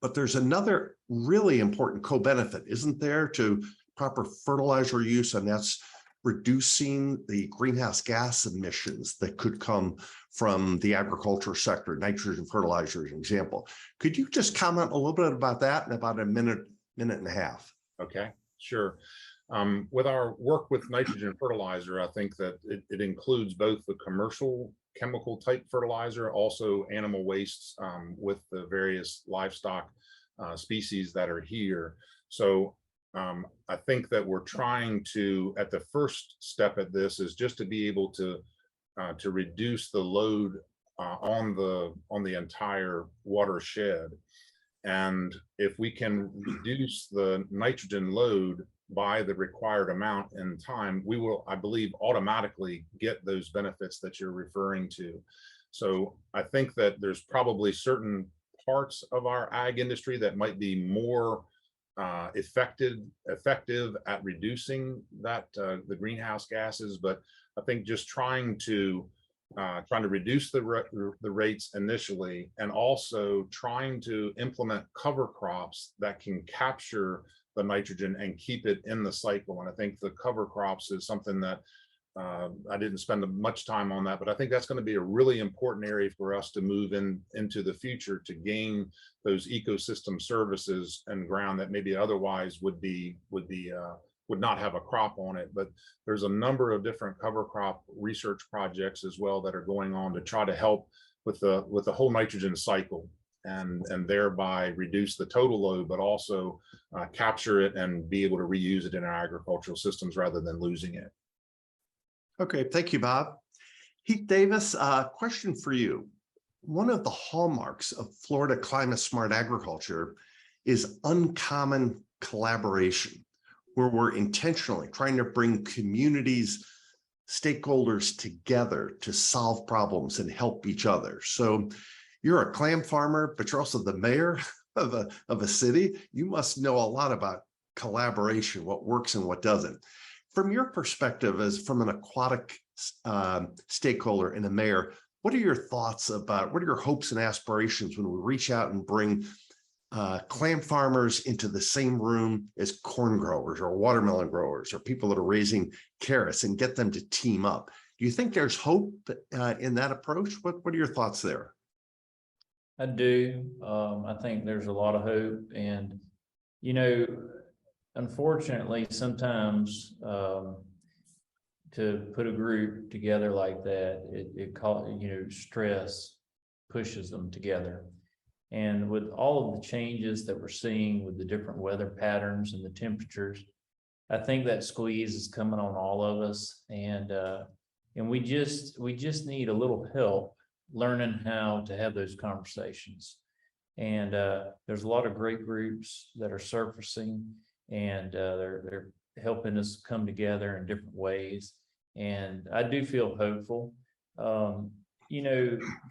But there's another really important co-benefit, isn't there, to proper fertilizer use, and that's reducing the greenhouse gas emissions that could come from the agriculture sector. Nitrogen fertilizer is an example. Could you just comment a little bit about that in about a minute and a half? Okay, sure. With our work with nitrogen fertilizer, I think that it includes both the commercial chemical type fertilizer, also animal wastes with the various livestock species that are here. So I think that we're trying to, at the first step at this is just to be able to reduce the load on the entire watershed. And if we can reduce the nitrogen load by the required amount in time, we will, I believe, automatically get those benefits that you're referring to. So I think that there's probably certain parts of our ag industry that might be more effective at reducing that the greenhouse gases, but I think just trying to reduce the rates initially, and also trying to implement cover crops that can capture the nitrogen and keep it in the cycle. And I think the cover crops is something that I didn't spend much time on that, but I think that's going to be a really important area for us to move into the future to gain those ecosystem services and ground that maybe otherwise would not have a crop on it. But there's a number of different cover crop research projects as well that are going on to try to help with the whole nitrogen cycle. and thereby reduce the total load, but also capture it and be able to reuse it in our agricultural systems rather than losing it. Okay, thank you, Bob. Heath Davis, question for you. One of the hallmarks of Florida climate smart agriculture is uncommon collaboration, where we're intentionally trying to bring communities, stakeholders together to solve problems and help each other. So you're a clam farmer, but you're also the mayor of a city. You must know a lot about collaboration, what works and what doesn't. From your perspective as from an aquatic stakeholder and a mayor, what are your thoughts about, what are your hopes and aspirations when we reach out and bring clam farmers into the same room as corn growers or watermelon growers or people that are raising carrots and get them to team up? Do you think there's hope in that approach? What are your thoughts there? I do. I think there's a lot of hope, and unfortunately, sometimes to put a group together like that, stress pushes them together. And with all of the changes that we're seeing with the different weather patterns and the temperatures, I think that squeeze is coming on all of us, and we just need a little help learning how to have those conversations. And there's a lot of great groups that are surfacing, and they're helping us come together in different ways. And I do feel hopeful. Being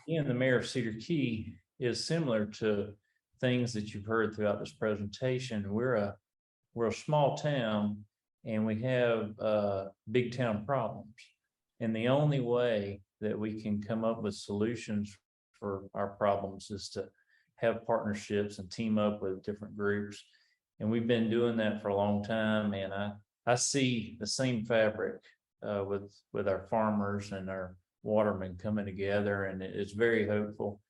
the mayor of Cedar Key is similar to things that you've heard throughout this presentation. We're a small town, and we have big town problems. And the only way that we can come up with solutions for our problems is to have partnerships and team up with different groups. And we've been doing that for a long time. And I see the same fabric with our farmers and our watermen coming together, and it's very hopeful.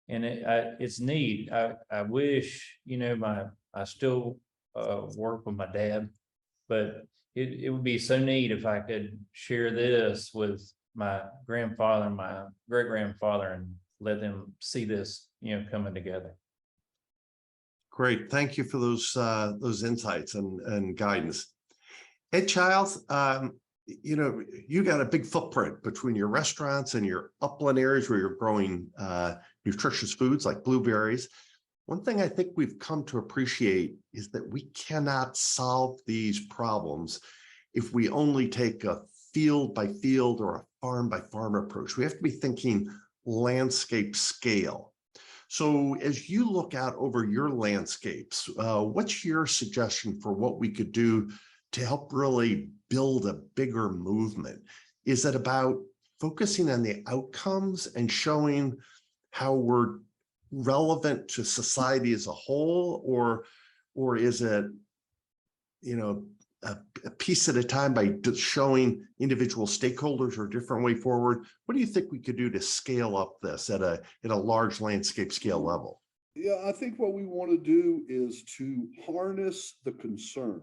And it's neat. I wish, I still work with my dad, but it would be so neat if I could share this with my grandfather and my great-grandfather and let them see this, coming together. Great. Thank you for those insights and guidance. Ed Childs, you got a big footprint between your restaurants and your upland areas where you're growing nutritious foods like blueberries. One thing I think we've come to appreciate is that we cannot solve these problems if we only take a field by field or a farm by farm approach. We have to be thinking landscape scale. So as you look out over your landscapes, what's your suggestion for what we could do to help really build a bigger movement? Is it about focusing on the outcomes and showing how we're relevant to society as a whole, or is it, a piece at a time by showing individual stakeholders or a different way forward? What do you think we could do to scale up this at a large landscape scale level? Yeah, I think what we want to do is to harness the concern,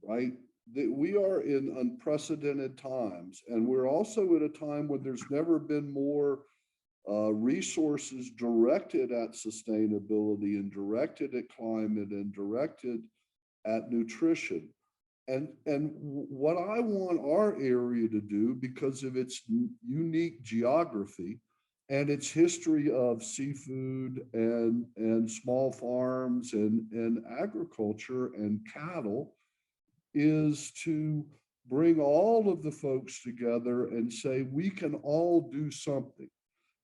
right? That we are in unprecedented times, and we're also at a time when there's never been more resources directed at sustainability and directed at climate and directed at nutrition. And what I want our area to do, because of its unique geography and its history of seafood and small farms and agriculture and cattle, is to bring all of the folks together and say, we can all do something.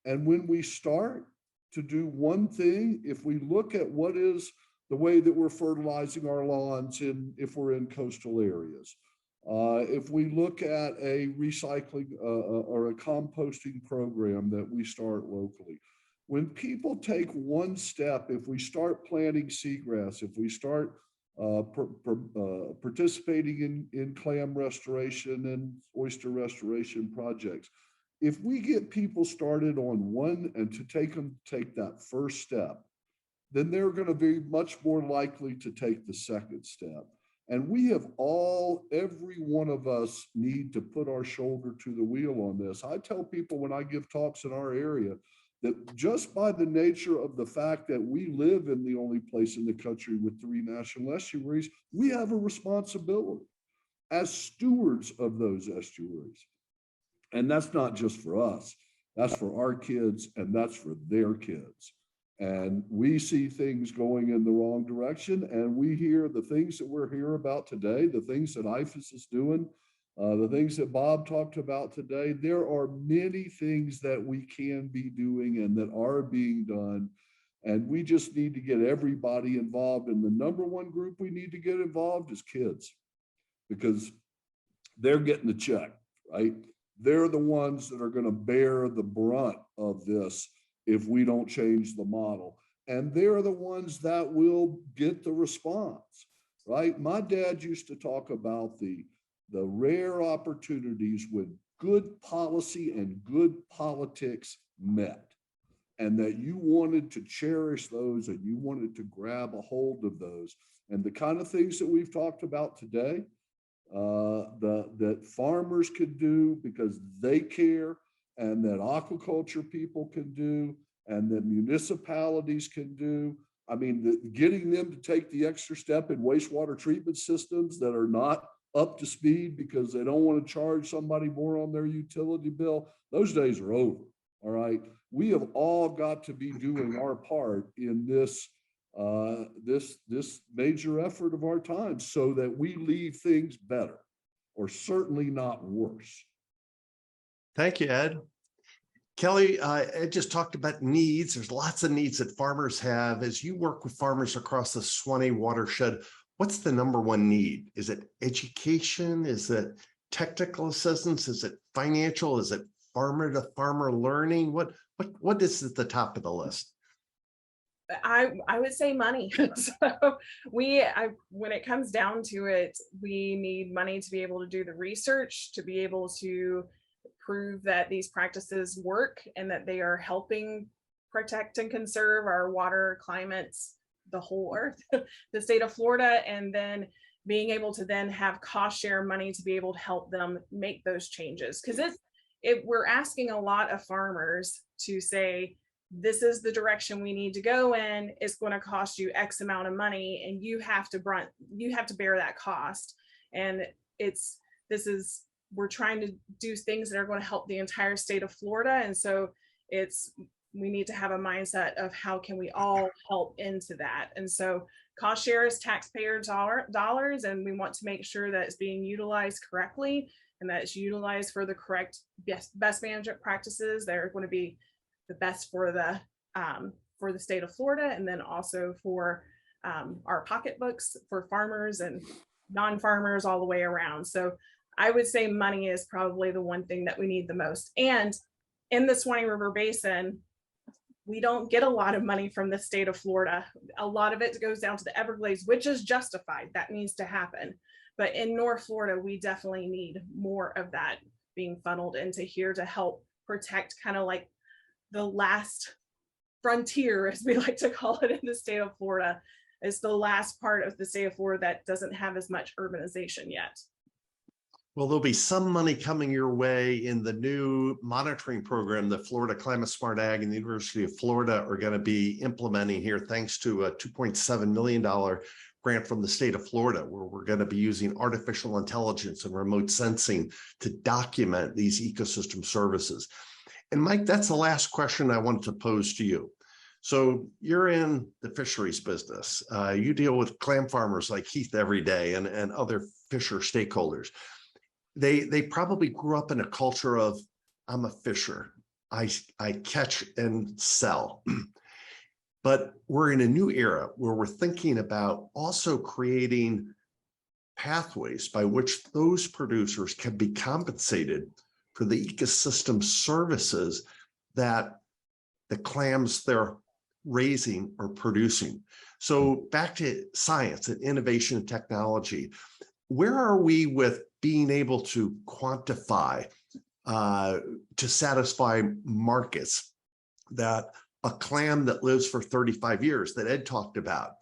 And when we start to do one thing, if we look at what is the way that we're fertilizing our lawns if we're in coastal areas, if we look at a recycling or a composting program that we start locally, when people take one step, if we start planting seagrass, if we start participating in clam restoration and oyster restoration projects, if we get people started on one and to take that first step, then they're going to be much more likely to take the second step. And we have every one of us need to put our shoulder to the wheel on this. I tell people when I give talks in our area that just by the nature of the fact that we live in the only place in the country with 3 national estuaries, we have a responsibility as stewards of those estuaries. And that's not just for us, that's for our kids and that's for their kids. And we see things going in the wrong direction, and we hear the things that we're here about today, the things that IFAS is doing, the things that Bob talked about today. There are many things that we can be doing and that are being done. And we just need to get everybody involved. And the number one group we need to get involved is kids, because they're getting the check, right? They're the ones that are going to bear the brunt of this if we don't change the model. And they're the ones that will get the response, right? My dad used to talk about the rare opportunities when good policy and good politics met, and that you wanted to cherish those and you wanted to grab a hold of those. And the kind of things that we've talked about today, that farmers could do because they care, and that aquaculture people can do, and that municipalities can do. I mean, getting them to take the extra step in wastewater treatment systems that are not up to speed because they don't want to charge somebody more on their utility bill, those days are over, all right? We have all got to be doing our part in this this major effort of our time so that we leave things better, or certainly not worse. Thank you, Ed. Kelly, Ed just talked about needs. There's lots of needs that farmers have. As you work with farmers across the Swanny watershed, what's the number one need? Is it education? Is it technical assistance? Is it financial? Is it farmer to farmer learning? What is at the top of the list? I would say money. So when it comes down to it, we need money to be able to do the research, to be able to prove that these practices work and that they are helping protect and conserve our water, climates, the whole earth, the state of Florida, and then being able to then have cost share money to be able to help them make those changes. Because we're asking a lot of farmers to say, this is the direction we need to go in. It's going to cost you X amount of money, and you have to bear that cost. And we're trying to do things that are going to help the entire state of Florida. And so we need to have a mindset of how can we all help into that. And so cost share is taxpayer dollars, and we want to make sure that it's being utilized correctly and that it's utilized for the correct best management practices that are going to be the best for the state of Florida, and then also for our pocketbooks for farmers and non-farmers all the way around. So I would say money is probably the one thing that we need the most. And in the Suwannee River Basin, we don't get a lot of money from the state of Florida. A lot of it goes down to the Everglades, which is justified. That needs to happen. But in North Florida, we definitely need more of that being funneled into here to help protect kind of like the last frontier, as we like to call it in the state of Florida. Is the last part of the state of Florida that doesn't have as much urbanization yet. Well, there'll be some money coming your way in the new monitoring program that Florida Climate Smart Ag and the University of Florida are going to be implementing here, thanks to a $2.7 million grant from the state of Florida, where we're going to be using artificial intelligence and remote sensing to document these ecosystem services. And Mike, that's the last question I wanted to pose to you. So you're in the fisheries business. You deal with clam farmers like Heath every day and other fisher stakeholders. They probably grew up in a culture of, I'm a fisher, I catch and sell. But we're in a new era where we're thinking about also creating pathways by which those producers can be compensated for the ecosystem services that the clams they're raising or producing. So back to science and innovation and technology, where are we with being able to quantify to satisfy markets that a clam that lives for 35 years that Ed talked about,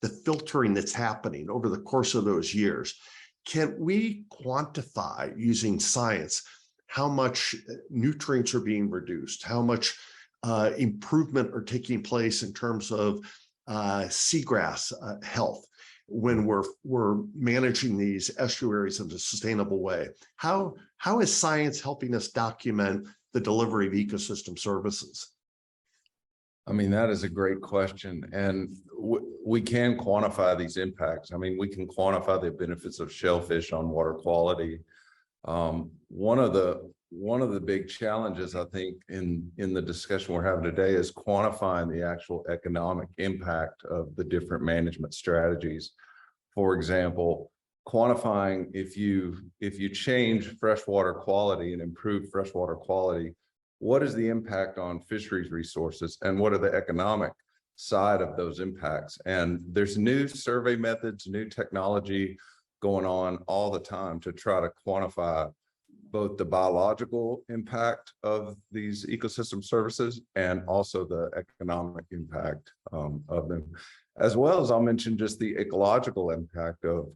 the filtering that's happening over the course of those years, can we quantify using science how much nutrients are being reduced, how much improvement are taking place in terms of seagrass health when we're managing these estuaries in a sustainable way? How is science helping us document the delivery of ecosystem services? I mean, that is a great question. And we can quantify these impacts. I mean, we can quantify the benefits of shellfish on water quality. One of the big challenges, I think, in the discussion we're having today is quantifying the actual economic impact of the different management strategies. For example, quantifying if you change freshwater quality and improve freshwater quality, what is the impact on fisheries resources and what are the economic side of those impacts? And there's new survey methods, new technology going on all the time to try to quantify both the biological impact of these ecosystem services and also the economic impact of them, as well as I'll mention just the ecological impact of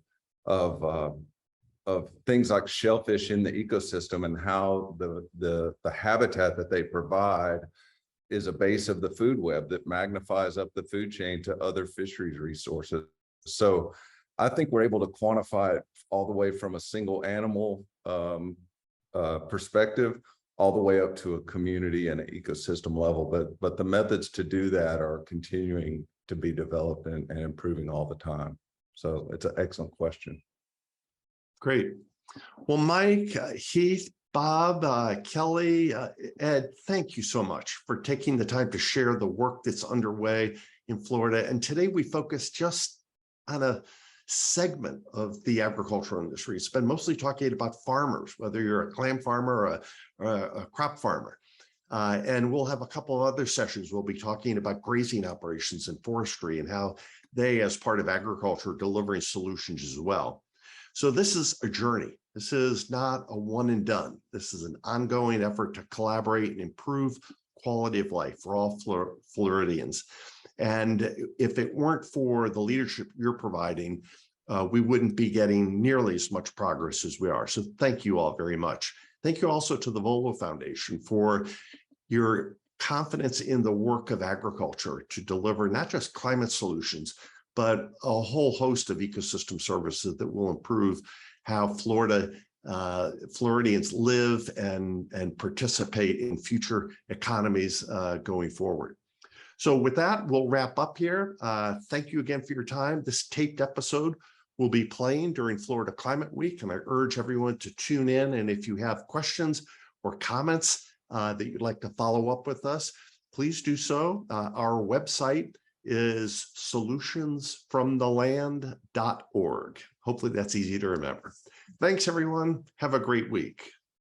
things like shellfish in the ecosystem and how the habitat that they provide is a base of the food web that magnifies up the food chain to other fisheries resources. So I think we're able to quantify it all the way from a single animal perspective, all the way up to a community and an ecosystem level. But the methods to do that are continuing to be developed and improving all the time. So it's an excellent question. Great. Well, Mike, Heath, Bob, Kelly, Ed, thank you so much for taking the time to share the work that's underway in Florida. And today we focus just on a segment of the agricultural industry. It's been mostly talking about farmers, whether you're a clam farmer or a crop farmer. And we'll have a couple of other sessions. We'll be talking about grazing operations and forestry and how they, as part of agriculture, delivering solutions as well. So this is a journey. This is not a one and done. This is an ongoing effort to collaborate and improve quality of life for all Floridians. And if it weren't for the leadership you're providing, we wouldn't be getting nearly as much progress as we are. So thank you all very much. Thank you also to the Volvo Foundation for your confidence in the work of agriculture to deliver not just climate solutions, but a whole host of ecosystem services that will improve how Floridians live and participate in future economies going forward. So with that, we'll wrap up here. Thank you again for your time. This taped episode will be playing during Florida Climate Week, and I urge everyone to tune in. And if you have questions or comments that you'd like to follow up with us, please do so. Our website is solutionsfromtheland.org. Hopefully that's easy to remember. Thanks, everyone. Have a great week.